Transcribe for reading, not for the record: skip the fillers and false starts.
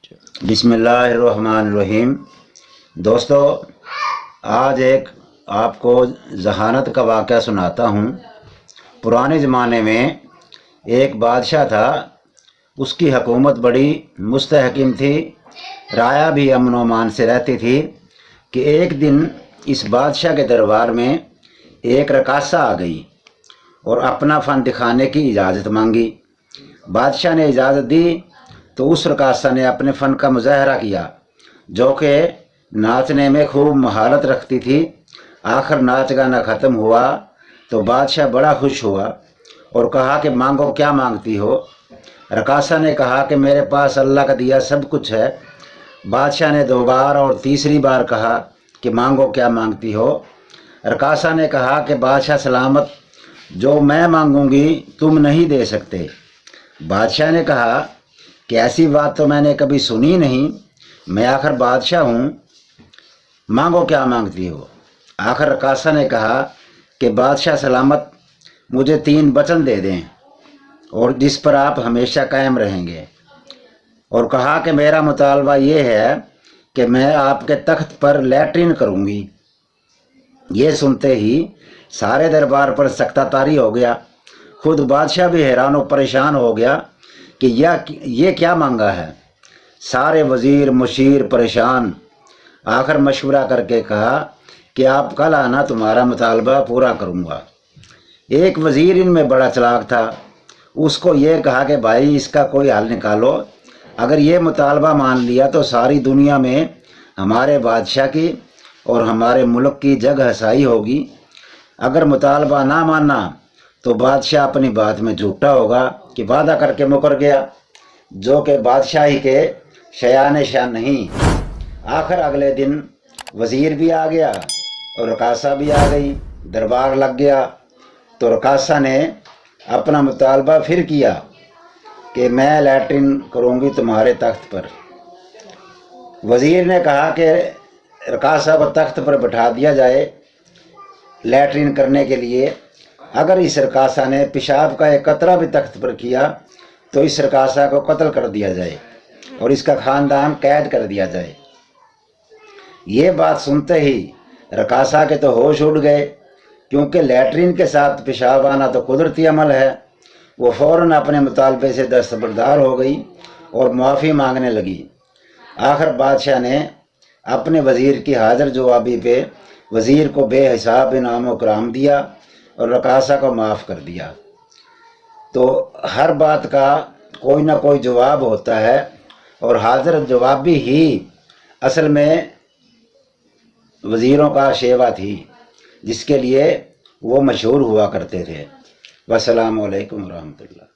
बिस्मिल्लाहिर्रहमानिर्रहीम। दोस्तों, आज एक आपको ज़हानत का वाक़या सुनाता हूँ। पुराने ज़माने में एक बादशाह था। उसकी हुकूमत बड़ी मुस्तहकम थी, राया भी अमन व अमान से रहती थी कि एक दिन इस बादशाह के दरबार में एक रकासा आ गई और अपना फ़न दिखाने की इजाज़त मांगी। बादशाह ने इजाज़त दी तो उस रकासा ने अपने फ़न का मुजाहरा किया, जो कि नाचने में खूब महारत रखती थी। आखिर नाच गाना ख़त्म हुआ तो बादशाह बड़ा खुश हुआ और कहा कि मांगो, क्या मांगती हो। रकासा ने कहा कि मेरे पास अल्लाह का दिया सब कुछ है। बादशाह ने 2 बार और तीसरी बार कहा कि मांगो, क्या मांगती हो। रकासा ने कहा कि बादशाह सलामत, जो मैं मांगूंगी तुम नहीं दे सकते। बादशाह ने कहा कि ऐसी बात तो मैंने कभी सुनी नहीं, मैं आखिर बादशाह हूँ, मांगो क्या मांगती हो। आखिर रकासा ने कहा कि बादशाह सलामत, मुझे 3 वचन दे दें और जिस पर आप हमेशा कायम रहेंगे। और कहा कि मेरा मुतालबा ये है कि मैं आपके तख्त पर लैट्रिन करूँगी। ये सुनते ही सारे दरबार पर सख्तातारी हो गया। खुद बादशाह भी हैरान और परेशान हो गया कि ये क्या मांगा है। सारे वज़ीर मुशीर परेशान। आखिर मशवरा करके कहा कि आप कल आना, तुम्हारा मुतालबा पूरा करूँगा। एक वज़ीर इनमें बड़ा चालाक था। उसको ये कहा कि भाई, इसका कोई हल निकालो। अगर ये मुतालबा मान लिया तो सारी दुनिया में हमारे बादशाह की और हमारे मुल्क की जग हसाई होगी। अगर मुतालबा ना माना तो बादशाह अपनी बात में झूठा होगा कि वादा करके मुकर गया, जो कि बादशाही के शयान शान नहीं। आखिर अगले दिन वज़ीर भी आ गया और रकासा भी आ गई। दरबार लग गया तो रकासा ने अपना मुतालबा फिर किया कि मैं लैट्रिन करूँगी तुम्हारे तख्त पर। वज़ीर ने कहा कि रकासा को तख्त पर बैठा दिया जाए लैट्रिन करने के लिए। अगर इस रकासा ने पेशाब का एक कतरा भी तख्त पर किया तो इस रकासा को कत्ल कर दिया जाए और इसका ख़ानदान कैद कर दिया जाए। ये बात सुनते ही रकासा के तो होश उड़ गए, क्योंकि लैट्रिन के साथ पेशाब आना तो कुदरती अमल है। वो फ़ौरन अपने मुतालबे से दस्तबरदार हो गई और मुआफ़ी मांगने लगी। आखिर बादशाह ने अपने वज़ीर की हाज़िर जवाबी पे वज़ीर को बेहिसाब इनाम व इकराम दिया और रकासा को माफ़ कर दिया। तो हर बात का कोई ना कोई जवाब होता है और हाज़िर जवाबी ही असल में वज़ीरों का शेवा थी, जिसके लिए वो मशहूर हुआ करते थे। वस्सलामु अलैकुम रहमतुल्लाह।